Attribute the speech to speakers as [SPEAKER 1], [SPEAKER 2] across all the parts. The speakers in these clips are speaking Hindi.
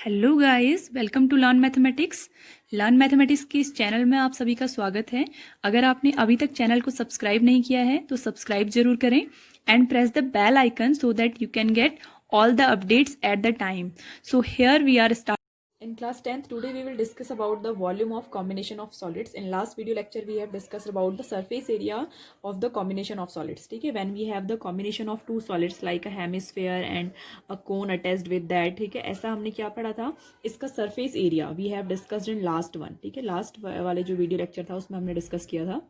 [SPEAKER 1] Hello guys, welcome to learn mathematics के इस चैनल में आप सभी का स्वागत है। अगर आपने अभी तक चैनल को सब्सक्राइब नहीं किया है तो सब्सक्राइब जरूर करें and press the bell icon so that you can get all the updates at the time. So here we are starting. In class 10th, today we will discuss about the volume of combination of solids. In last video lecture, we have discussed about the surface area of the combination of solids. ठीक है, when we have the combination of two solids like a hemisphere and a cone attached with that. ठीक है, ऐसा हमने क्या पढ़ा था, इसका surface area we have discussed in last one. ठीक है, last वाले जो video lecture था उसमें हमने discuss किया था.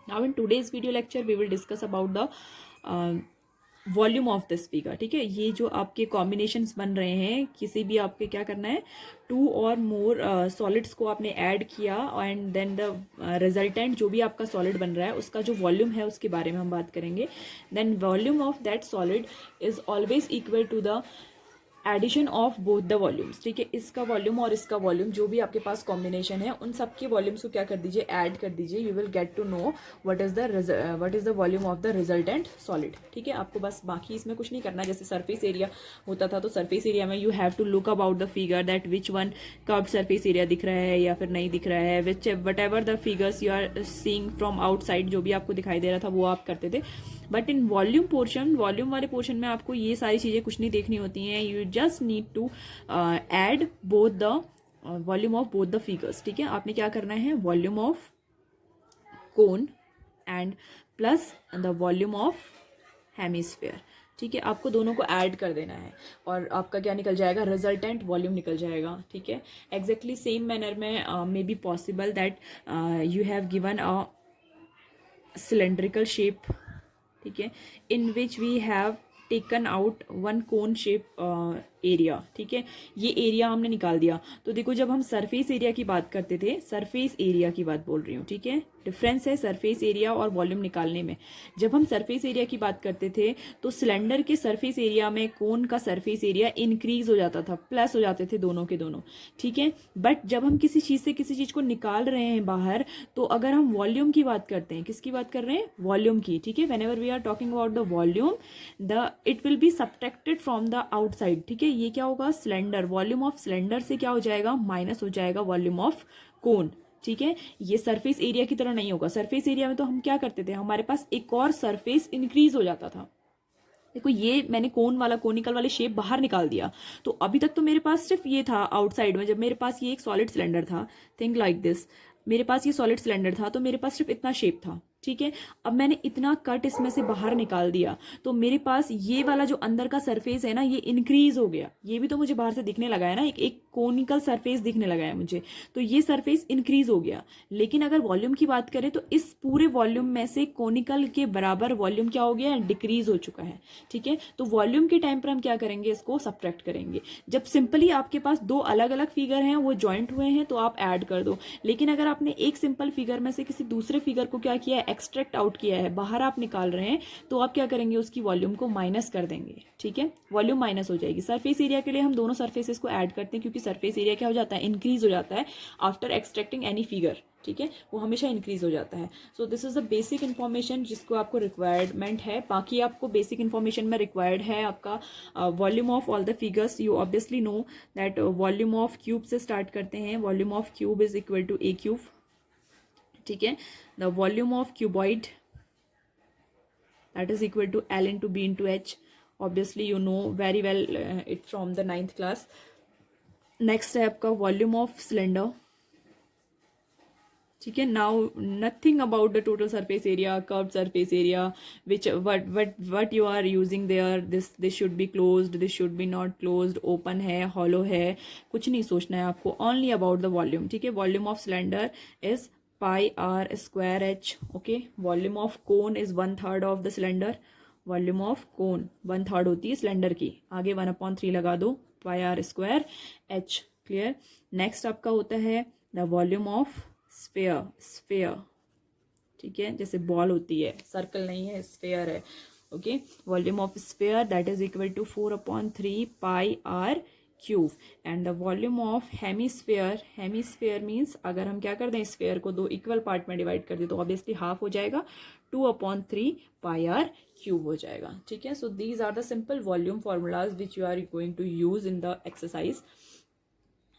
[SPEAKER 1] Now in today's video lecture, we will discuss about the volume of this figure. ठीक है, ये जो आपके कॉम्बिनेशंस बन रहे हैं, किसी भी आपके क्या करना है, टू और मोर सॉलिड्स को आपने ऐड किया एंड देन द रिजल्टेंट जो भी आपका सॉलिड बन रहा है उसका जो वॉल्यूम है उसके बारे में हम बात करेंगे. Then volume of that solid is always equal to the addition of both the volumes. ठीक है, इसका वॉल्यूम और इसका वॉल्यूम जो भी आपके पास कॉम्बिनेशन है उन सब के वॉल्यूम्स को क्या कर दीजिए, ऐड कर दीजिए. You will get to know what is the volume of the resultant solid. ठीक है, आपको बस बाकी इसमें कुछ नहीं करना. जैसे सरफेस एरिया होता था तो सरफेस एरिया में you have to look about the figure that which one curved surface area दिख रहा है या फिर नहीं दिख रहा है. Which whatever the figures you are seeing from outside, जो भी आपको दिखाई दे रहा था वो आप करते थे. But in volume portion, volume वाले पोर्शन में आपको ये सारी चीज़ें कुछ नहीं देखनी होती हैं. You just need to add both the volume of both the figures. ठीक है, आपने क्या करना है, volume of cone and plus the volume of hemisphere. ठीक है, आपको दोनों को ऐड कर देना है और आपका क्या निकल जाएगा, रिजल्टेंट वॉल्यूम निकल जाएगा. ठीक है, एग्जैक्टली सेम मैनर में may be possible that you have given a cylindrical shape. ठीक है, in which we have taken out one cone shape area. ठीक है, ये एरिया हमने निकाल दिया. तो देखो, जब हम सरफेस एरिया की बात करते थे, सरफेस एरिया की बात बोल रही हूँ. ठीक है, डिफरेंस है सरफेस एरिया और वॉल्यूम निकालने में. जब हम सरफेस एरिया की बात करते थे तो सिलेंडर के सरफेस एरिया में कोन का सरफेस एरिया इंक्रीज हो जाता था, प्लस हो जाते थे दोनों के दोनों. ठीक है, बट जब हम किसी चीज़ से किसी चीज़ को निकाल रहे हैं बाहर, तो अगर हम वॉल्यूम की बात करते हैं, किसकी बात कर रहे हैं, वॉल्यूम की. ठीक है, whenever we are talking about the volume, it will be subtracted from the outside. ठीक है, ये क्या होगा, सिलेंडर, वॉल्यूम ऑफ सिलेंडर से क्या हो जाएगा, माइनस हो जाएगा वॉल्यूम ऑफ कोन. ठीक है, ये सरफेस एरिया की तरह नहीं होगा. सरफेस एरिया में तो हम क्या करते थे, हमारे पास एक और सरफेस इंक्रीज हो जाता था. देखो, ये मैंने कोन वाला, कोनिकल वाले शेप बाहर निकाल दिया. तो अभी तक तो मेरे पास सिर्फ ये था आउटसाइड में. जब मेरे पास ये एक सॉलिड सिलेंडर था, थिंक लाइक दिस, मेरे पास ये सॉलिड सिलेंडर था तो मेरे पास सिर्फ इतना शेप था. ठीक है, अब मैंने इतना कट इसमें से बाहर निकाल दिया तो मेरे पास ये वाला जो अंदर का सरफेस है ना, ये इंक्रीज हो गया. ये भी तो मुझे बाहर से दिखने लगा है ना, एक कोनिकल सरफेस दिखने लगा है मुझे, तो ये सरफेस इंक्रीज हो गया. लेकिन अगर वॉल्यूम की बात करें तो इस पूरे वॉल्यूम में से कोनिकल के बराबर वॉल्यूम क्या हो गया, डिक्रीज हो चुका है. ठीक है, तो वॉल्यूम के टाइम पर हम क्या करेंगे, इसको सब्ट्रैक्ट करेंगे. जब सिंपली आपके पास दो अलग अलग फिगर हैं, वो ज्वाइंट हुए हैं, तो आप ऐड कर दो. लेकिन अगर आपने एक सिंपल फिगर में से किसी दूसरे फिगर को क्या किया है, एक्सट्रैक्ट आउट किया है, बाहर आप निकाल रहे हैं, तो आप क्या करेंगे, उसकी वॉल्यूम को माइनस कर देंगे. ठीक है, वॉल्यूम माइनस हो जाएगी. सरफेस एरिया के लिए हम दोनों सरफेसेस को ऐड करते हैं क्योंकि सरफेस एरिया क्या हो जाता है, इंक्रीज हो जाता है आफ्टर एक्सट्रैक्टिंग एनी फिगर. ठीक है, वो हमेशा इंक्रीज हो जाता है. So this is the basic information जिसको आपको रिक्वायरमेंट है. बाकी आपको बेसिक इन्फॉर्मेशन में रिक्वायर्ड है आपका volume of all the figures. You obviously know that volume of cube से स्टार्ट करते हैं. Volume of cube is equal to a cube. ठीक है, the volume of cuboid that is equal to L into B into H. Obviously you know very well it from the 9th class. Next है आपका वॉल्यूम ऑफ सिलेंडर. ठीक है, now nothing about the total surface area, curved surface area, which what you are using there, this should be closed, this should be not closed, open है, हॉलो है, कुछ नहीं सोचना है आपको, ओनली अबाउट द वॉल्यूम. ठीक है, volume of cylinder is pi are square H. Okay, volume of cone is 1/3 of the cylinder. Volume of cone 1/3 होती है सिलेंडर की, आगे 1/3 लगा दो, pi are square H. Clear. Next आपका होता है the volume of sphere. Sphere, ठीक है, जैसे बॉल होती है, सर्कल नहीं है, स्फेयर है. Okay, volume of sphere that is equal to 4/3 pi r cube and the volume of hemisphere, hemisphere means अगर हम क्या कर दें स्फेयर को दो इक्वल पार्ट में डिवाइड कर दें तो ऑब्वियसली हाफ हो जाएगा, 2/3 पाई आर क्यूब हो जाएगा, ठीक है। So these are the simple volume formulas which you are going to use in the exercise.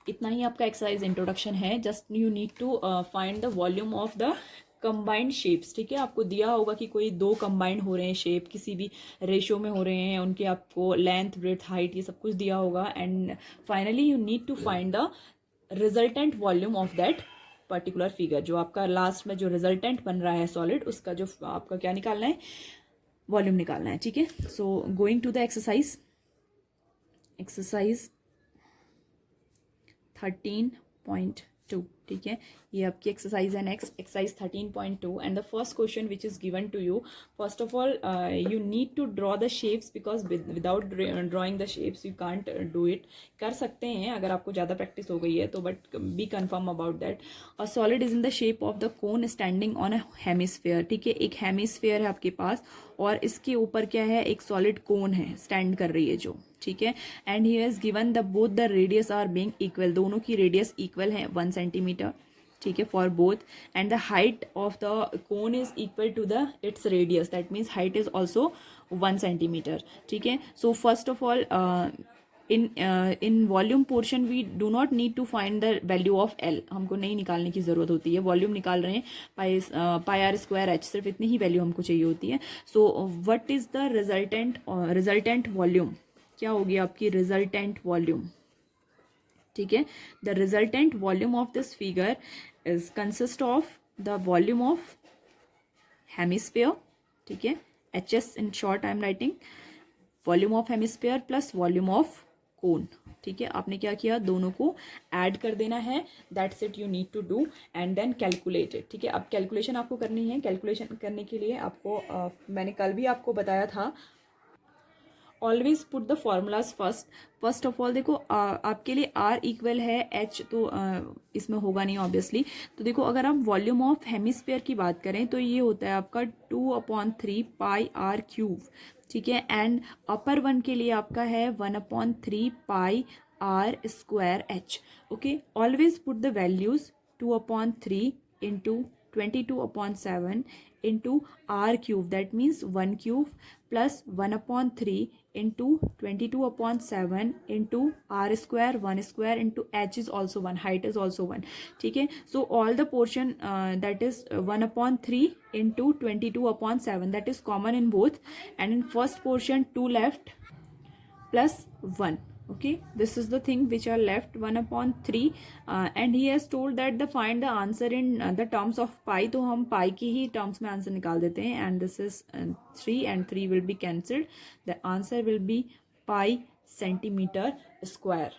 [SPEAKER 1] इतना ही आपका एक्सरसाइज इंट्रोडक्शन है। Just you need to find the volume of the combined shapes, ठीक है। आपको दिया होगा कि कोई दो कंबाइंड हो रहे हैं शेप, किसी भी रेशो में हो रहे हैं, उनके आपको लेंथ ब्रेड्थ हाइट ये सब कुछ दिया होगा and finally you need to find the resultant volume of that particular figure. जो आपका लास्ट में जो रिजल्टेंट बन रहा है सॉलिड, उसका जो आपका क्या निकालना है, वॉल्यूम निकालना है, ठीक है। So going to the exercise, exercise 13.2, ठीक है। ये आपकी एक्सरसाइज है next, exercise 13.2 and the first question which is given to you. First of all you need to draw the shapes because without drawing the shapes you can't do it. कर सकते हैं अगर आपको ज़्यादा प्रैक्टिस हो गई है तो, but be confirm about that. A solid is in the shape of the cone standing on a hemisphere, ठीक है। एक हेमिस्फेयर है आपके पास और इसके ऊपर क्या है, एक सॉलिड कोन है, स्टैंड कर रही है जो, ठीक है। And he has given the both the radius are being equal, दोनों की रेडियस इक्वल है 1 सेंटीमीटर, ठीक है, for both and the height of the cone is equal to the its radius, that means height is also 1 centimetre, ठीक है। So first of all in volume portion we do not need to find the value of L, हमको नहीं निकालने की जरूरत होती है, वॉल्यूम निकाल रहे हैं पाई आर स्क्वायर एच, सिर्फ इतनी ही वैल्यू हमको चाहिए होती है। So what is the resultant volume, क्या होगी आपकी रिजल्टेंट वॉल्यूम, ठीक है। The resultant volume of this figure is consist of the volume of hemisphere, ठीक है, H S in short I am writing, volume of hemisphere plus volume of cone, ठीक है। आपने क्या किया, दोनों को ऐड कर देना है, that's it you need to do and then calculate it, ठीक है। अब कैलकुलेशन आपको करनी है। कैलकुलेशन करने के लिए आपको मैंने कल भी आपको बताया था, always put the formulas first of all देखो आपके लिए R इक्वल है H, तो इसमें होगा नहीं ऑब्वियसली। तो देखो अगर आप वॉल्यूम ऑफ हेमिस्फेयर की बात करें तो ये होता है आपका 2/3 पाई आर क्यूब, ठीक है। एंड अपर वन के लिए आपका है 1/3 pi are square H, okay. Always put the values 2/3 into 22/7 into r cube, that means 1 cube plus 1/3 into 22/7 into r square 1 square into h is also 1, height is also 1, ठीक है। So all the portion that is 1/3 into 22/7 that is common in both, and in first portion 2 left plus 1, okay, this is the thing which are left 1/3 and he has told that the find the answer in the terms of pi, तो हम pi की ही terms में आंसर निकाल देते हैं and this is 3 and 3 will be cancelled, the answer will be pi centimeter square,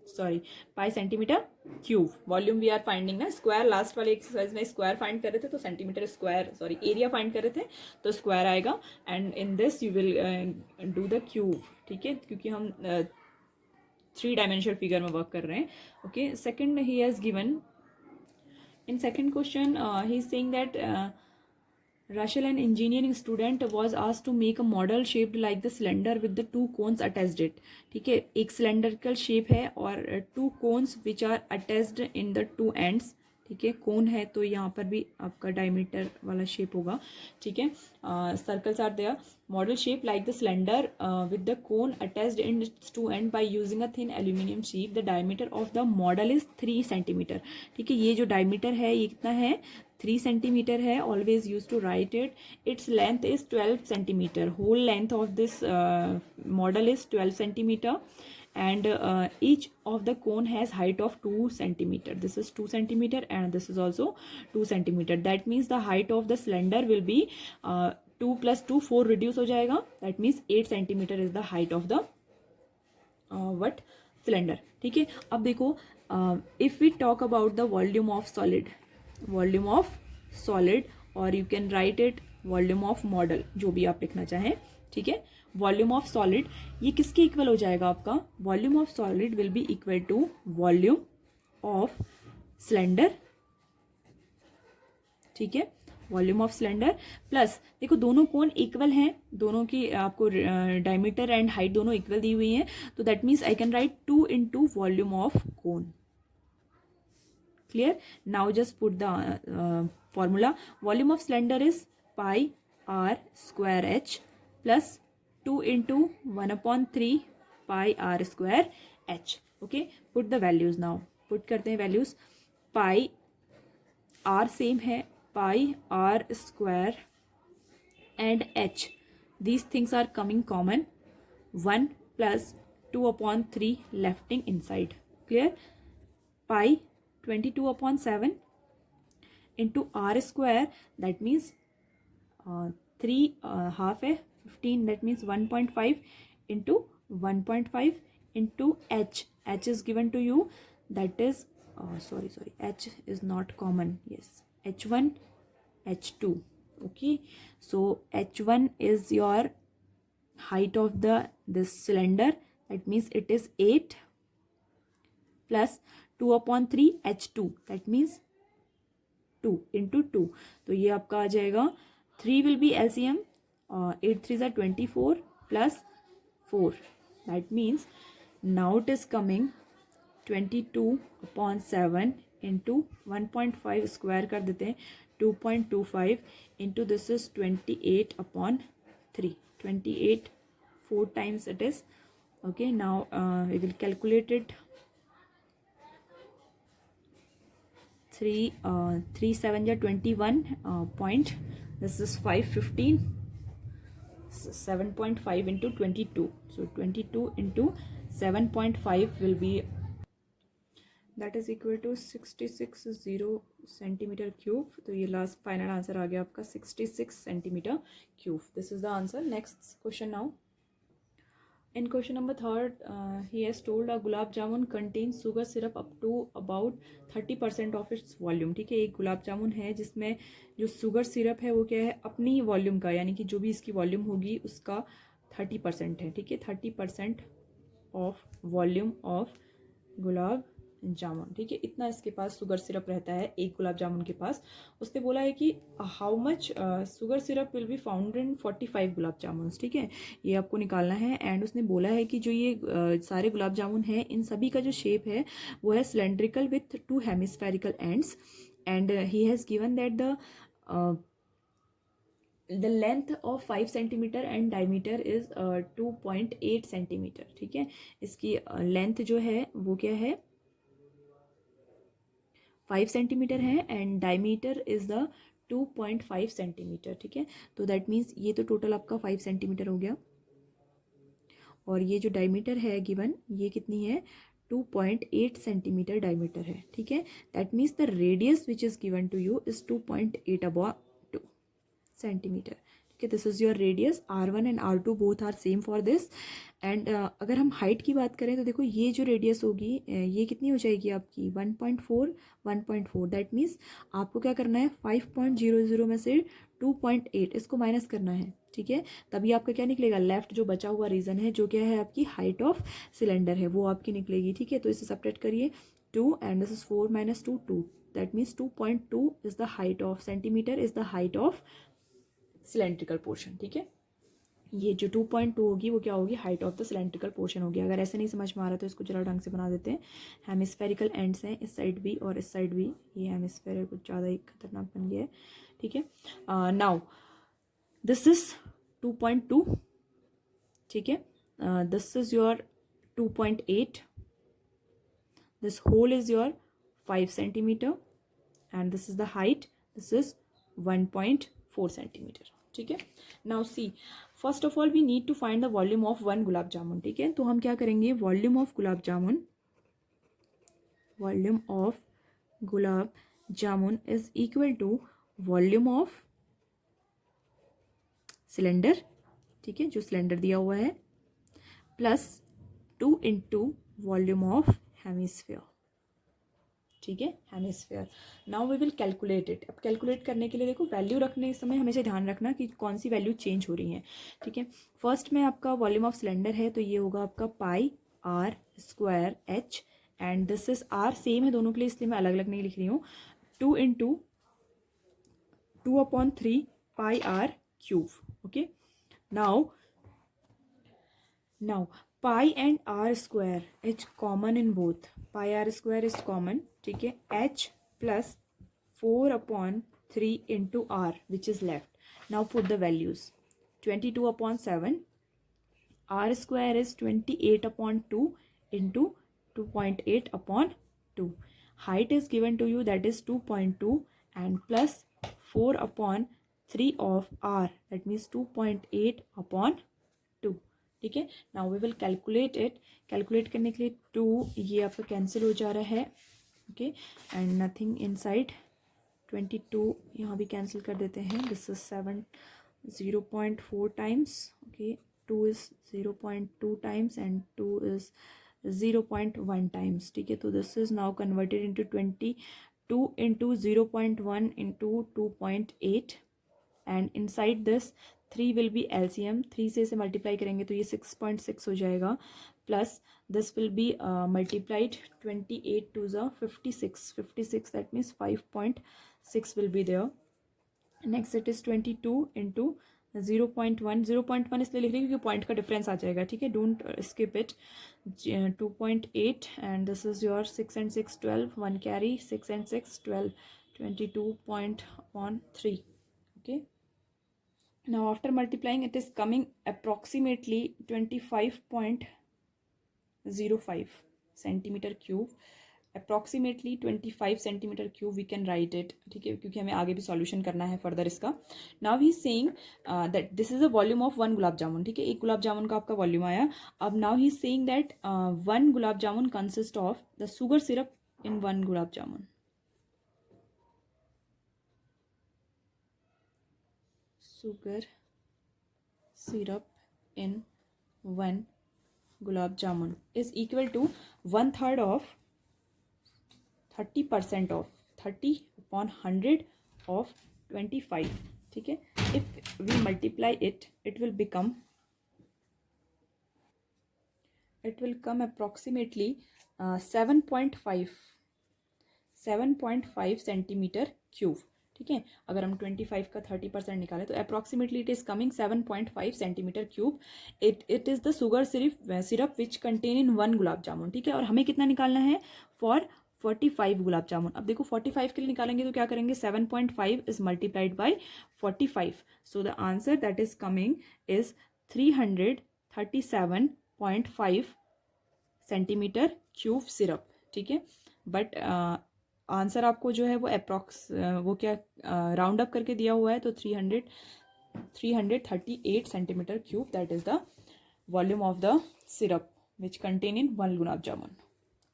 [SPEAKER 1] sorry pi centimetre cube. Volume we are finding ना, स्क्वायर लास्ट वाले एक्सरसाइज में स्क्वायर फाइंड कर रहे थे तो centimetre square, sorry area find कर रहे थे तो स्क्वायर आएगा and in this you will do the cube, ठीक है, क्योंकि हम 3 डायमेंशनल फिगर में वर्क कर रहे हैं, okay. Second he has given in second question he is saying that Rachel, an engineering student, was asked to make a model shaped like the cylinder with the 2 cones attached it, ठीक है। एक cylindrical shape है और 2 cones which are attached in the 2 ends, ठीक है। कोन है तो यहाँ पर भी आपका डायमीटर वाला शेप होगा, ठीक है। Circles are there, model shape like the cylinder with the cone attached in its 2 and by using a thin aluminium sheet, the diameter of the model is 3 centimetre, ठीक है। ये जो डायमीटर है ये कितना है, 3 सेंटीमीटर है, always use to write it. Its length is 12 centimetre, whole length of this model is 12 centimetre and each of the cone has height of 2 centimeter, this is 2 centimeter and this is also 2 centimeter, that means the height of the cylinder will be 2 plus 2 4 reduce हो जाएगा, that means 8 centimeter is the height of the what cylinder, ठीक है। अब देखो if we talk about the volume of solid or you can write it volume of model, जो भी आप लिखना चाहें, ठीक है। वॉल्यूम ऑफ सॉलिड ये किसके इक्वल हो जाएगा आपका, volume of solid will be equal to volume of cylinder, ठीक है। वॉल्यूम ऑफ सिलेंडर प्लस, देखो दोनों कोन इक्वल हैं, दोनों की आपको डायमीटर एंड हाइट दोनों इक्वल दी हुई हैं, तो that means I can write 2 into volume of cone. Clear? Now just put the formula. Volume of cylinder is pi r square h plus 2 into 1 upon 3 pi r square h. Okay, put the values now. Put करते हैं values. Pi r same है, pi r square and h. These things are coming common. 1 plus 2 upon 3 lefting inside. Clear? Pi 22 upon 7 into r square, that means 3 half है 15, that means 1.5 into 1.5 into h. H is given to you, that is sorry, h is not common. Yes, h1 h2. Okay, so h1 is your height of this cylinder, that means it is 8 plus 2 upon 3 h2, that means 2 into 2. तो ये आपका आ जाएगा 3 will be LCM, 8 3s are 24 plus 4, that means now it is coming 22 upon 7 into 1.5 square कर देते हैं 2.25 into this is 28 upon 3, 28 4 times it is. Okay, now we will calculate it. 3 7 या 21 point, this is 515, 7.5 into 22, so 22 into 7.5 will be, that is equal to 66 centimeter cube. तो ये लास्ट फाइनल आंसर आ गया आपका 66 centimeter cube. This is the answer. Next question now. In question number 3rd, he has told a gulab jamun contains sugar syrup up to about 30% of its volume. ठीक है, एक गुलाब जामुन है जिसमें जो शुगर सिरप है वो क्या है, अपनी वॉल्यूम का, यानी कि जो भी इसकी वॉल्यूम होगी उसका 30% है. ठीक है, 30% of volume of gulab jamun. ठीक है, इतना इसके पास शुगर सिरप रहता है एक गुलाब जामुन के पास. उसने बोला है कि how much sugar syrup will be found in 45 गुलाब जामुन. ठीक है, ये आपको निकालना है. एंड उसने बोला है कि जो ये सारे गुलाब जामुन हैं इन सभी का जो शेप है वो है cylindrical with 2 hemispherical ends. And he has given that the length of 5 centimeter and diameter is 2.8 centimeter. ठीक है, इसकी लेंथ जो है वो क्या है 5 सेंटीमीटर है and diameter is the 2.5 centimetre. ठीक है, तो दैट मीन्स ये तो टोटल आपका 5 सेंटीमीटर हो गया, और ये जो डायमीटर है गिवन ये कितनी है 2.8 सेंटीमीटर डायमीटर है. ठीक है, that means the radius which is given to you is 2.8 above 2 centimetre. ठीक है, this is your radius. R1 and R2 both are same for this. And अगर हम हाइट की बात करें तो देखो ये जो रेडियस होगी ये कितनी हो जाएगी आपकी 1.4 1.4. दैट मीन्स आपको क्या करना है 5.00 में से 2.8 इसको माइनस करना है. ठीक है, तभी आपका क्या निकलेगा, लेफ्ट जो बचा हुआ रीजन है जो क्या है आपकी हाइट ऑफ सिलेंडर है वो आपकी निकलेगी. ठीक है, तो इसे सब्ट्रैक्ट करिए 2 and this is 4 minus 2 2. That means 2.2 is the height of centimetre is the height of cylindrical portion. ठीक है, ये जो 2.2 होगी वो क्या होगी height of the cylindrical portion होगी. अगर ऐसे नहीं समझ में आ रहा तो इसको जरा ढंग से बना देते हैं. हेमिस्फेरिकल एंड्स हैं इस साइड भी और इस साइड भी. ये हेमिस्फेयर कुछ ज़्यादा ही खतरनाक बन गया है. ठीक है, नाउ दिस इज 2.2. ठीक है, this is your 2.8. This whole is your 5 centimetre and this is the height, this is 1.4 centimetre. ठीक है, now see first of all we need to find the volume of 1 gulab jamun. ठीक है, तो हम क्या करेंगे, volume of gulab jamun, volume of gulab jamun is equal to volume of cylinder. ठीक है, जो सिलेंडर दिया हुआ है plus 2 into volume of hemisphere. ठीक है, hemisphere. Now we will calculate it. अब कैलकुलेट करने के लिए देखो वैल्यू रखने के समय हमेशा ध्यान रखना कि कौन सी वैल्यू चेंज हो रही है. ठीक है, फर्स्ट में आपका वॉल्यूम ऑफ सिलेंडर है तो ये होगा आपका pi are square H and this is R same है दोनों के लिए इसलिए मैं अलग अलग नहीं लिख रही हूँ. 2 into 2/3 pi r cube. Okay, now pi and r square is common in both. Pi r square is common. ठीक है, h plus 4/3 into r which is left. Now put the values. 22/7. R square is 28/2 into 2.8/2. Height is given to you, that is 2.2, and plus 4/3 of r, that means 2.8/2. ठीक है, now we will calculate it. Calculate करने के लिए 2 ये आपका कैंसिल हो जा रहा है. Okay, and nothing inside. 22 यहाँ भी कैंसिल कर देते हैं. This is 7 0.4 times. Okay, 2 is 0.2 times and 2 is 0.1 times. ठीक है, तो this is now converted into 22 into 0.1 into 2.8, and inside this 3 will be LCM. 3 से इसे मल्टीप्लाई करेंगे तो ये 6.6 हो जाएगा, plus this will be multiplied 28 to the 56, that means 5.6 will be there. Next it is 22 into 0.1 इसलिए लिख रही हूँ क्योंकि पॉइंट का डिफरेंस आ जाएगा. ठीक है, don't skip it. 2.8 and this is your 6 and 6 12, 1 carry, 6 and 6 12, 22.3. okay, now after multiplying it is coming approximately 25.05 centimeter cube. Approximately 25 centimetre cube we can write it. ठीक है, क्योंकि हमें आगे भी सॉल्यूशन करना है फर्दर इसका. Now he saying that this is a volume of 1 gulab jamun. ठीक है, एक गुलाब जामुन का आपका वॉल्यूम आया. अब now he saying that 1 gulab jamun consist of the sugar syrup in 1 gulab jamun. Sugar syrup in 1 gulab jamun is equal to 1/3 of 30% of 30/100 of 25. ठीक है, if we multiply it, it will come approximately 7.5 centimeter cube. ठीक है, अगर हम 25 का 30% निकालें तो approximately it is coming 7.5 centimeter cube. It is the sugar syrup which contain in 1 gulab jamun. ठीक है, और हमें कितना निकालना है फॉर 45 गुलाब जामुन. अब देखो 45 के लिए निकालेंगे तो क्या करेंगे, 7.5 is multiplied by 45. So the answer that is coming is 337.5 centimetre cube syrup. ठीक है, बट आंसर आपको जो है वो अप्रॉक्स वो क्या राउंड अप करके दिया हुआ है, तो 338 centimetre cube, that is the volume of the syrup which contain in 1 gulab jamun.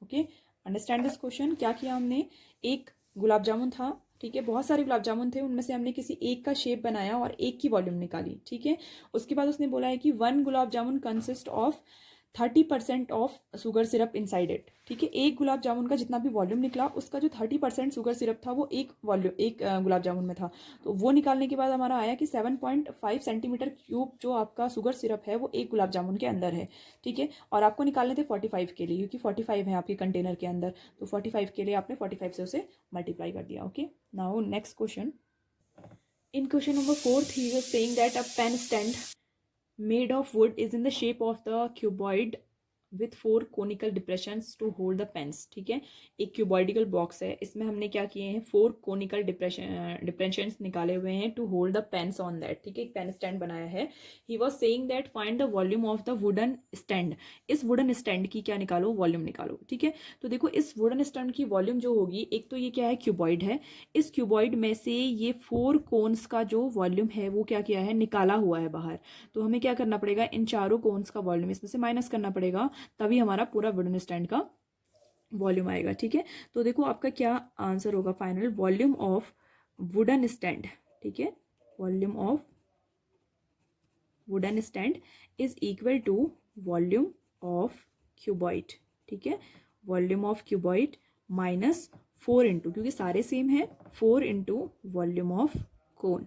[SPEAKER 1] Okay, understand this question. क्या किया हमने, एक गुलाब जामुन था. ठीक है, बहुत सारे गुलाब जामुन थे, उनमें से हमने किसी एक का शेप बनाया और एक की वॉल्यूम निकाली. ठीक है, उसके बाद उसने बोला है कि 1 gulab jamun consist of 30% of sugar syrup inside it. ठीक है, एक गुलाब जामुन का जितना भी वॉल्यूम निकला उसका जो 30% शुगर सिरप था वो एक गुलाब जामुन में था. तो वो निकालने के बाद हमारा आया कि 7.5 सेंटीमीटर क्यूब जो आपका शुगर सिरप है वो एक गुलाब जामुन के अंदर है. ठीक है, और आपको निकालने थे 45 के लिए, क्योंकि 45 है आपके कंटेनर के अंदर, तो 45 के लिए आपने 45 से उसे मल्टीप्लाई कर दिया. Okay, now next question. In question number 4 he was saying that a pen stand made of wood is in the shape of the cuboid with 4 conical depressions to hold the pens. ठीक है, एक क्यूबॉइडिकल बॉक्स है, इसमें हमने क्या किए हैं 4 conical depressions निकाले हुए हैं to hold the pens on that. ठीक है, एक पेन स्टैंड बनाया है. he was saying that find the volume of the wooden stand. इस वुडन स्टैंड की क्या निकालो, वॉल्यूम निकालो. ठीक है, तो देखो इस वुडन स्टैंड की वॉल्यूम जो होगी, एक तो ये क्या है क्यूबॉइड है, इस क्यूबॉइड में से ये 4 कोन्स का जो वॉल्यूम है वो क्या किया है, निकाला हुआ है बाहर. तो हमें क्या करना पड़ेगा, इन चारों कोन्स का वॉल्यूम इसमें से माइनस करना पड़ेगा, तभी हमारा पूरा वुडन स्टैंड का वॉल्यूम आएगा. ठीक है, तो देखो आपका क्या आंसर होगा final, volume of wooden stand. ठीक है, volume of wooden stand is equal to volume of cuboid. ठीक है, volume of cuboid minus 4 into, क्योंकि सारे सेम है, 4 इंटू वॉल्यूम ऑफ कोन.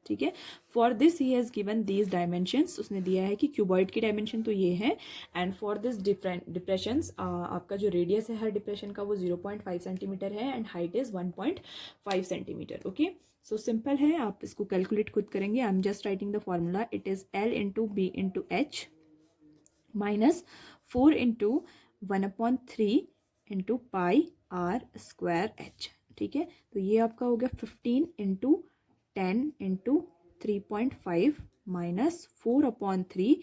[SPEAKER 1] ठीक है, for this he has given these dimensions. उसने दिया है कि क्यूबॉइड की डायमेंशन तो ये है, एंड फॉर दिस डिप्रेशंस आपका जो रेडियस है हर डिप्रेशन का वो 0.5 सेंटीमीटर है, and height is 1.5 centimetre. Okay, so simple है, आप इसको कैलकुलेट खुद करेंगे. I am just writing the formula. It is L into b into h minus 4 into 1/3 into pi are square h. ठीक है, तो ये आपका हो गया 15 into 10 into 3.5 minus 4/3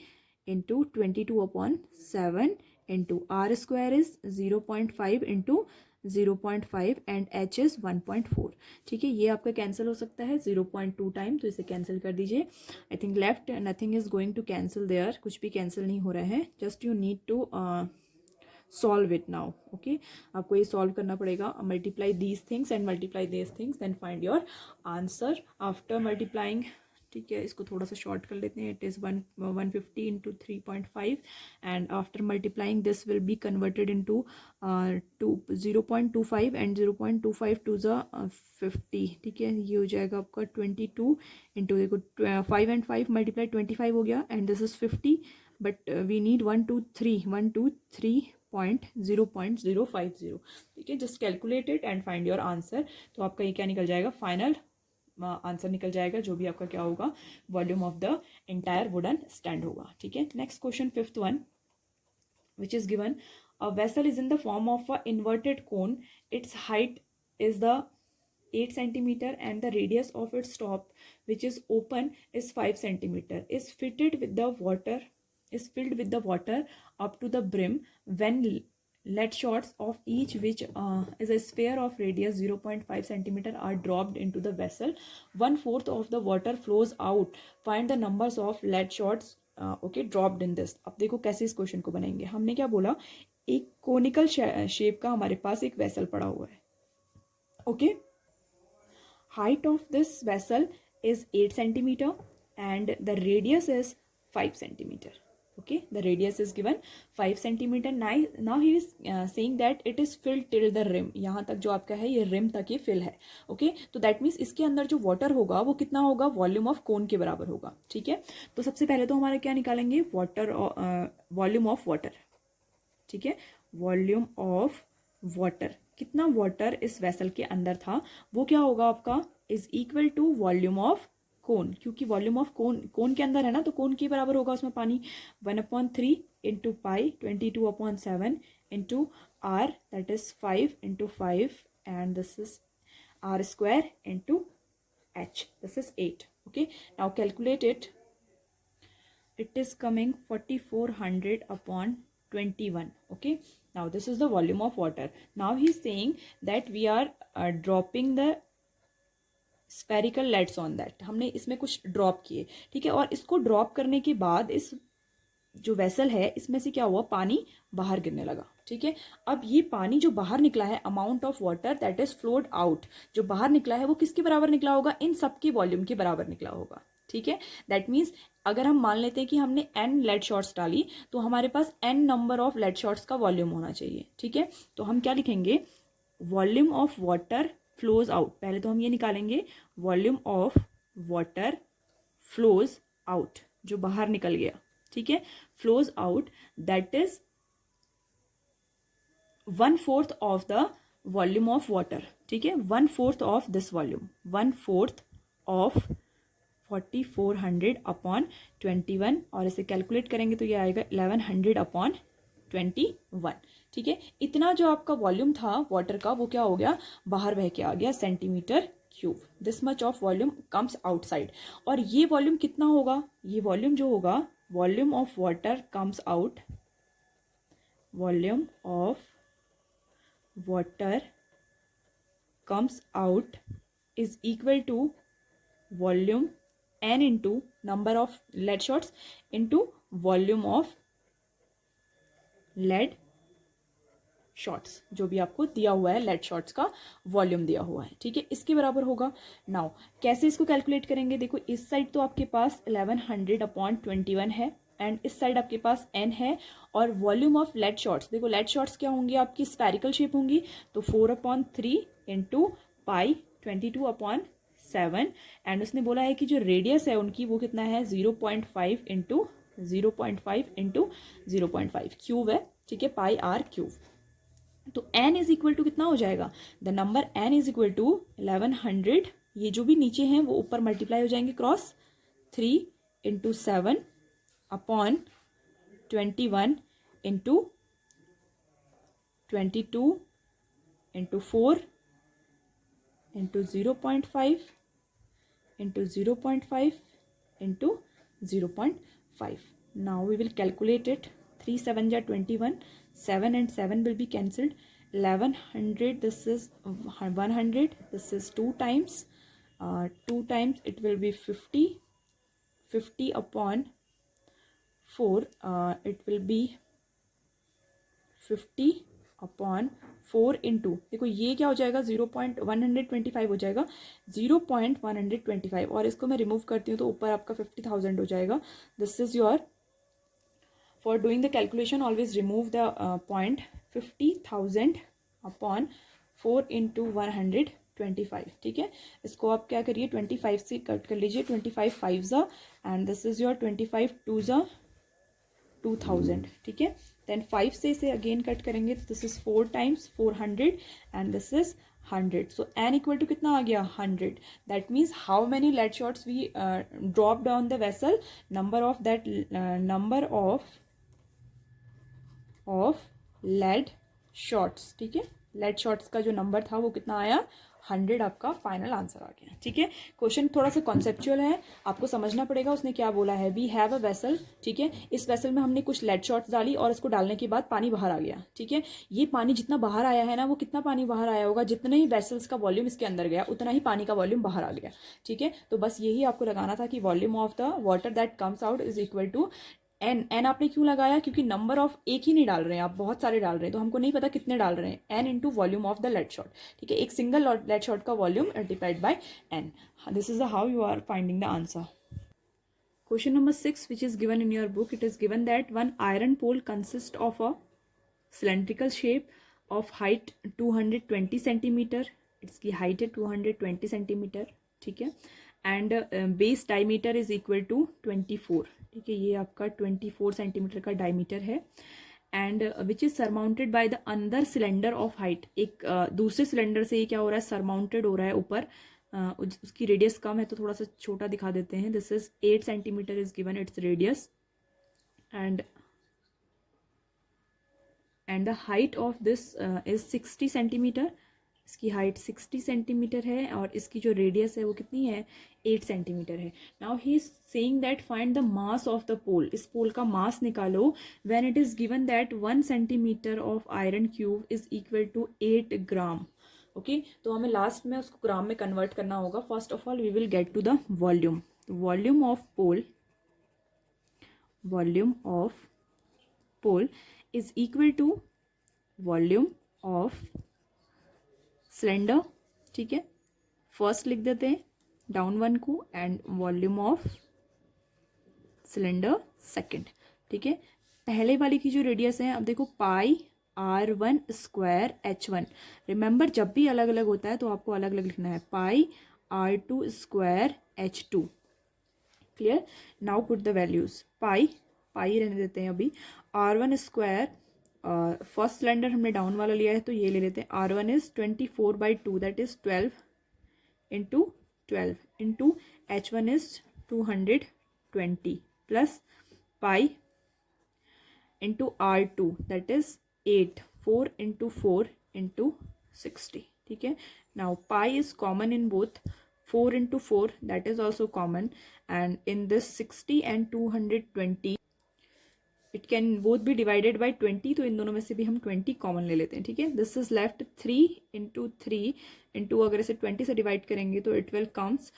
[SPEAKER 1] into 22/7 into r square is 0.5 into 0.5 and h is 1.4. ठीक है, ये आपका कैंसिल हो सकता है 0.2 टाइम, तो इसे कैंसिल कर दीजिए. I think left nothing is going to cancel there, कुछ भी कैंसिल नहीं हो रहा है. Just you need to solve it now. Okay, आपको ये सॉल्व करना पड़ेगा. Multiply these things and multiply these things, then find your answer after multiplying. ठीक है, इसको थोड़ा सा शॉर्ट कर लेते हैं. It is 150 into 3.5 and after multiplying this will be converted into 0.25 and 0.25 to ज़ 50. ठीक है, ये हो जाएगा आपका 22 इंटू, देखो 5 एंड 5 मल्टीप्लाई 25 हो गया and this is 50, but we need 123.0.050. ठीक है, just calculate it and find your answer. तो आपका ये क्या निकल जाएगा, फाइनल आंसर निकल जाएगा, जो भी आपका क्या होगा, volume of the entire wooden stand होगा. ठीक है, next question, fifth one, which is given. A vessel is in the form of a inverted cone. It's height is the 8 centimeter and the radius of its top, which is open, is 5 centimeter, is filled with the water up to the brim when lead shots of each which is a sphere of radius 0.5 centimeter are dropped into the vessel. 1/4 of the water flows out. Find the numbers of lead shots dropped in this. अब देखो कैसे इस क्वेश्चन को बनाएंगे. हमने क्या बोला, एक कोनिकल शेप का हमारे पास एक वेसल पड़ा हुआ है. Okay, height of this vessel is 8 centimeter and the radius is 5 centimeter. Okay, the radius is given 5 centimeter. Now he is saying that it is filled till the rim. यहाँ तक जो आपका है ये rim तक ये fill है. Okay, तो that means इसके अंदर जो water होगा वो कितना होगा, वॉल्यूम ऑफ कोन के बराबर होगा. ठीक है, तो सबसे पहले तो हमारा क्या निकालेंगे, वॉल्यूम ऑफ वाटर. ठीक है, वॉल्यूम ऑफ वाटर, कितना वाटर इस वेसल के अंदर था, वो क्या होगा आपका, is equal to volume of cone. क्योंकि वॉल्यूम ऑफ कोन के अंदर है ना, तो कोन के बराबर होगा उसमें पानी. 1/3 into pi 22/7 into r, that is 5 into 5 and this is r square into h, this is 8. Okay, now calculate it. It is coming 4400/21. Okay, now this is the volume of water. Now he is saying that we are dropping the spherical leads on that. हमने इसमें कुछ ड्रॉप किए. ठीक है, और इसको ड्रॉप करने के बाद इस जो वेसल है इसमें से क्या हुआ, पानी बाहर गिरने लगा. ठीक है, अब ये पानी जो बाहर निकला है, amount of water that is flowed out, जो बाहर निकला है वो किसके बराबर निकला होगा, इन सब के वॉल्यूम के बराबर निकला होगा. ठीक है, दैट मीन्स अगर हम मान लेते हैं कि हमने n लेड शॉट्स डाली, तो हमारे पास n number of lead shots का वॉल्यूम होना चाहिए. ठीक है, तो हम क्या लिखेंगे, volume of water flows out. पहले तो हम ये निकालेंगे, volume of water flows out, जो बाहर निकल गया. ठीक है, flows out, that is 1/4 of the volume of water. ठीक है, 1/4 ऑफ दिस वॉल्यूम, 1/4 ऑफ 4400/21, और इसे कैलकुलेट करेंगे तो ये आएगा 1100/21. ठीक है, इतना जो आपका वॉल्यूम था वाटर का वो क्या हो गया, बाहर बह के आ गया, centimetre cube. This much of volume comes outside. और ये वॉल्यूम कितना होगा, ये वॉल्यूम जो होगा, volume of water comes out, volume of water comes out is equal to volume n into number of lead shots into volume of lead shots, जो भी आपको दिया हुआ है lead shots का वॉल्यूम दिया हुआ है. ठीक है, इसके बराबर होगा. नाउ कैसे इसको कैलकुलेट करेंगे, देखो इस साइड तो आपके पास 1100/21 है एंड इस साइड आपके पास n है, और वॉल्यूम ऑफ लेड शॉट्स, देखो लेड शॉट्स क्या होंगी, आपकी स्फेरिकल शेप होंगी, तो 4/3 इंटू पाई 22/7 एंड उसने बोला है कि जो रेडियस है उनकी वो कितना है, 0.5 इंटू 0.5 इंटू 0.5 क्यूब है. ठीक है, पाई आर क्यूब. तो n इज इक्वल टू कितना हो जाएगा, the number n is equal to 1100 ये जो भी नीचे हैं वो ऊपर मल्टीप्लाई हो जाएंगे cross. 3 into 7 upon 21 into 22 into 4 into 0.5 into 0.5 into 0.5. Now we will calculate it. 3 7 ja 21, 7 and 7 will be cancelled. 1100, this is 100, this is 2 times, 2 times it will be 50, 50 upon 4, it will be 50 upon 4 into, देखो ये क्या हो जाएगा 0.125 हो जाएगा, 0.125, और इसको मैं रिमूव करती हूँ तो ऊपर आपका 50,000 हो जाएगा. This is your, for doing the calculation always remove the point. 50,000 upon 4 into 125. ठीक है, इसको आप क्या करिए 25 से कट कर लीजिए. 25 5 ज़ा एंड दिस इज योर 25 2 ज़ा 2000. ठीक है, देन 5 से इसे अगेन कट करेंगे, this is 4 times 400 and this is 100. So n equal to कितना आ गया 100. That means how many lead shots we drop down the vessel, number of that number of lead shots. ठीक है, लेड शॉट्स का जो नंबर था वो कितना आया 100. आपका फाइनल आंसर आ गया. ठीक है, क्वेश्चन थोड़ा सा कॉन्सेप्चुअल है, आपको समझना पड़ेगा उसने क्या बोला है. We have a vessel. ठीक है, इस वेसल में हमने कुछ लेड शॉट्स डाली और इसको डालने के बाद पानी बाहर आ गया. ठीक है, ये पानी जितना बाहर आया है ना, वो कितना पानी बाहर आया होगा, जितने ही वेसल्स का वॉल्यूम इसके अंदर गया उतना ही पानी का वॉल्यूम बाहर आ गया. ठीक है, तो बस यही आपको लगाना था कि volume of the water that comes out is equal to n आपने क्यों लगाया, क्योंकि नंबर ऑफ एक ही नहीं डाल रहे हैं आप, बहुत सारे डाल रहे हैं, तो हमको नहीं पता कितने डाल रहे हैं. N into volume of the lead shot. ठीक है, एक सिंगल लेड शॉट का volume multiplied by n. This is how you are finding the answer. Question number 6, which is given in your book, it is given that one iron pole consists of a cylindrical shape of height 220 centimeter. इसकी height है 220 centimeter. ठीक है, and base diameter is equal to 24. ठीक है, ये आपका 24 सेंटीमीटर का डायमीटर है. And which is surmounted by the अंदर सिलेंडर ऑफ हाइट. एक दूसरे सिलेंडर से ये क्या हो रहा है, सरमाउंटेड हो रहा है ऊपर. उसकी रेडियस कम है तो थोड़ा सा छोटा दिखा देते हैं. This is 8 centimetre is given its radius and the height of this is 60 centimetre. इसकी हाइट 60 सेंटीमीटर है और इसकी जो रेडियस है वो कितनी है 8 सेंटीमीटर है. Now he is saying that find the mass of the pole. इस पोल का मास निकालो when it is given that 1 centimeter of iron cube is equal to 8 gram. Okay, तो हमें लास्ट में उसको ग्राम में कन्वर्ट करना होगा. First of all we will get to the volume. Volume of pole is equal to volume of cylinder. ठीक है, फर्स्ट लिख देते हैं डाउन वन को and volume of cylinder second. ठीक है, पहले वाली की जो रेडियस है, अब देखो पाई r1 स्क्वायर h1. रिमेंबर जब भी अलग अलग होता है तो आपको अलग अलग लिखना है. Pi r2 square h2. Clear. Now put the values. Pi रहने देते हैं अभी. r1 स्क्वायर, फर्स्ट सिलेंडर हमने डाउन वाला लिया है तो ये ले लेते हैं. r1 is 24/2 that is 12 into 12 into h1 is 220 plus pi into r2 that is 8. 4 into 4 into 60. ठीक है, now pi is common in both. 4 into 4 that is also common and in this 60 and 220 it can both be divided by 20. तो इन दोनों में से भी हम 20 कॉमन ले लेते हैं. ठीक है, this is left 3 into 3 into, अगर इसे 20 से डिवाइड करेंगे तो it will comes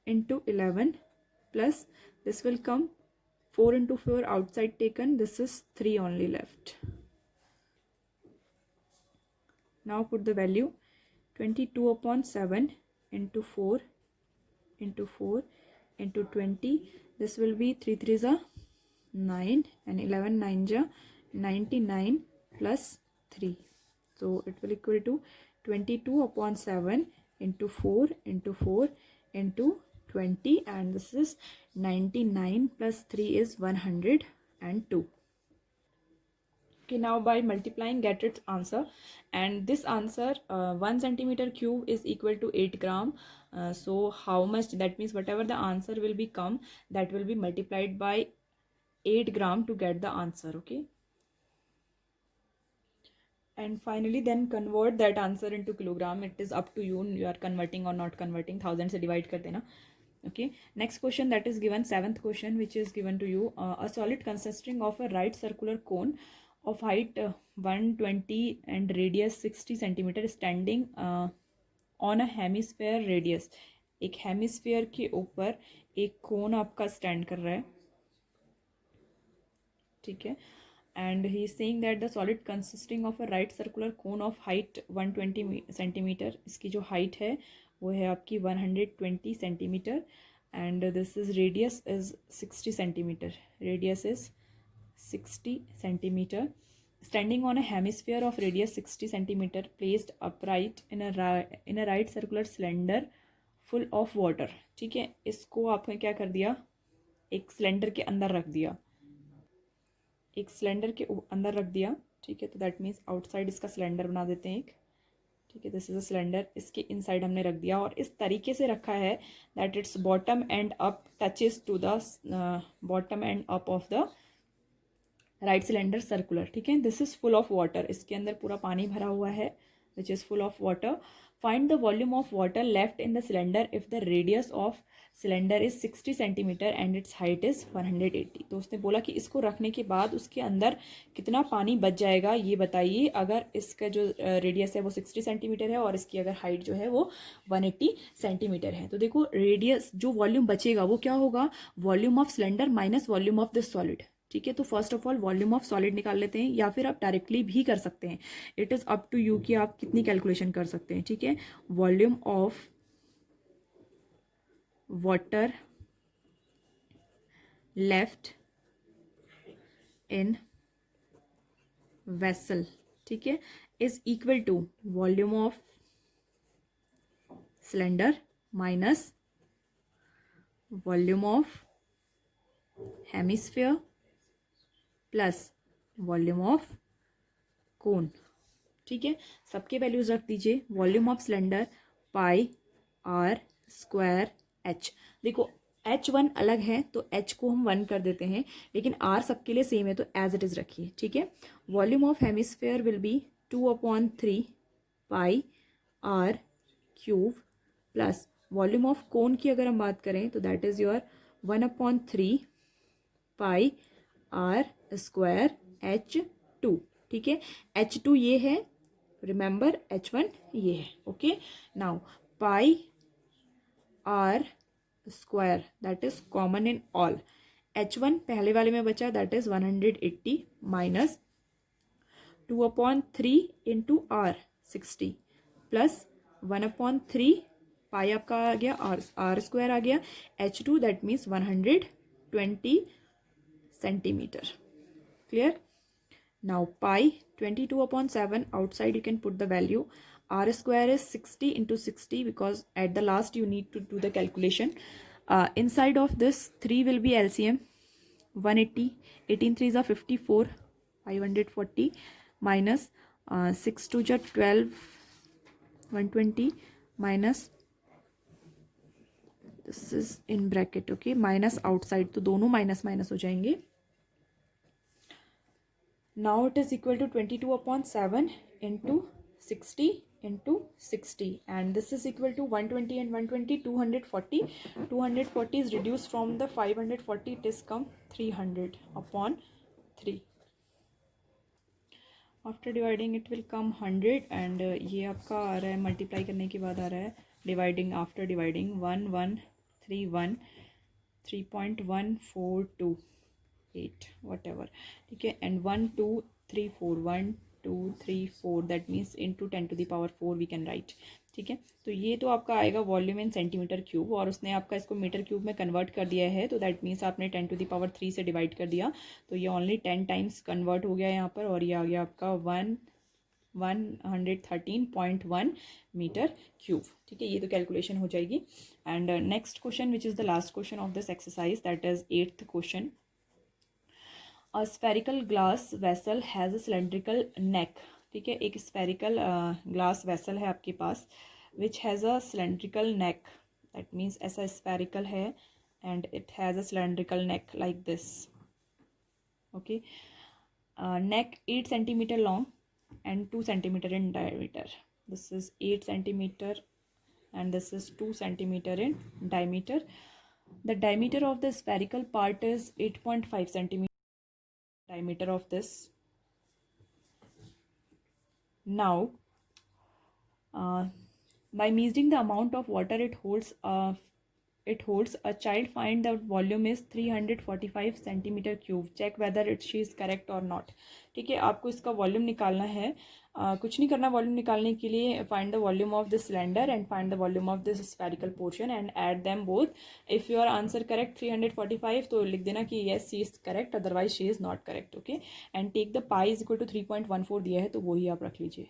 [SPEAKER 1] into 11 plus this will come 4 into 4 outside taken, this is 3 only left. Now put the value 22/7 into 4 into 4 into 20. This will be 3 3s are 9 and 11 9s are 99 plus 3. So it will equal to 22/7 into 4 into 4 into 20 and this is 99 plus 3 is 102. Okay, now by multiplying get its answer, and this answer 1 centimeter cube is equal to 8 gram. So how much, that means whatever the answer will become, that will be multiplied by 8 gram to get the answer. Okay, and finally then convert that answer into kilogram. It is up to you, you are converting or not converting. 1000 से divide कर देना. Okay, next question that is given, seventh question, which is given to you. A solid consisting of a right circular cone of height 120 and radius 60 centimeter standing on a hemisphere radius. एक हेमिस्फेयर के ऊपर एक कोन आपका स्टैंड कर रहा है, ठीक है. And he is saying that the solid consisting of a right circular cone of height 120 centimetre. इसकी जो हाइट है वो है आपकी 120 centimetre, and this is radius is 60 centimeter. Radius is 60 centimeter. Standing on a hemisphere of radius 60 centimeter, placed upright in a right circular cylinder full of water. ठीक है, इसको आपने क्या कर दिया, एक सिलेंडर के अंदर रख दिया, एक सिलेंडर के अंदर रख दिया. ठीक है, तो दैट मीन्स आउटसाइड इसका सिलेंडर बना देते हैं एक. ठीक है, दिस इज अ सिलेंडर, इसके इनसाइड हमने रख दिया और इस तरीके से रखा है that its bottom end up touches to the bottom end up of the right cylinder circular. ठीक है, this is full of water, इसके अंदर पूरा पानी भरा हुआ है which is full of water. Find the volume of water left in the cylinder if the radius of cylinder is 60 centimetre and it's height is 180. तो उसने बोला कि इसको रखने के बाद उसके अंदर कितना पानी बच जाएगा ये बताइए, अगर इसका जो रेडियस है वो 60 सेंटीमीटर है और इसकी अगर हाइट जो है वो 180 सेंटीमीटर है. तो देखो रेडियस जो वॉल्यूम बचेगा वो क्या होगा, volume of cylinder minus volume of this solid. ठीक है, तो first of all volume of solid निकाल लेते हैं, या फिर आप डायरेक्टली भी कर सकते हैं. It is up to you कि आप कितनी कैलकुलेशन कर सकते हैं. ठीक है, volume of water left in vessel, ठीक है, is equal to volume of cylinder minus volume of hemisphere plus volume of cone. ठीक है, सबके वैल्यूज रख दीजिए. Volume of cylinder pi are square h. देखो H1 अलग है तो H को हम 1 कर देते हैं, लेकिन R सबके लिए सेम है तो एज इट इज रखिए. ठीक है, volume of hemisphere will be 2/3 pi r cube plus volume of cone की अगर हम बात करें तो that is your 1/3 pi are square H2. ठीक है, H2 ये है, रिमेंबर H1 ये है. Okay, now pi are square that is common in all. H1 पहले वाले में बचा that is 180 minus 2/3 into r 60 plus 1/3 pi आपका आ गया, आर स्क्वायर आ गया, H2 that means 120 centimeter. Clear? Now pi 22/7 outside you can put the value. R square is 60 into 60 because at the last you need to do the calculation. Inside of this 3 will be LCM 180, 18 3s are 54, 540 minus 6 2s are 12, 120 minus this is in bracket. Okay, minus outside, तो दोनों माइनस माइनस हो जाएंगे. Now it is equal to 22/7 into 60 into 60 and this is equal to 120 and 120 240. 240 is reduced from the 540, it is come 300/3. After dividing it will come 100 and ये आपका आ रहा है मल्टीप्लाई करने के बाद आ रहा है dividing after dividing 1131 3.1428 whatever. ठीक है, and 1234 1234 that means into 10⁴ we can write. ठीक है, तो ये तो आपका आएगा वॉल्यूम इन सेंटीमीटर क्यूब और उसने आपका इसको मीटर क्यूब में कन्वर्ट कर दिया है, तो दैट मीन्स आपने 10⁻³ से डिवाइड कर दिया तो ये ओनली 10 टाइम्स कन्वर्ट हो गया यहाँ पर और ये आ गया आपका 113.1 मीटर क्यूब. ठीक है, ये तो कैलकुलेशन हो जाएगी. And next question which is the last question of this exercise that is 8th question. A spherical glass vessel has a cylindrical neck, ठीक है, एक स्फेरिकल ग्लास वेसल है आपके पास which has a cylindrical neck, that means ऐसा स्फेरिकल है and it has a cylindrical neck like this, okay. Neck 8 centimeter long and 2 centimeter in diameter. This is 8 centimeter and this is 2 centimeter in diameter. The diameter of the spherical part is 8.5 centimeter. Diameter of this. Now, by measuring the amount of water it holds, a child find the volume is 345 centimeter cube. Check whether she is correct or not. ठीक है, आपको इसका वॉल्यूम निकालना है. कुछ नहीं करना वॉल्यूम निकालने के लिए. Find the volume of this cylinder and find the volume of this spherical portion and add them both. If your answer correct 345 तो लिख देना कि yes she is correct, otherwise she is not correct, okay. And take the pi is equal to 3.14 दिया है तो वही आप रख लीजिए.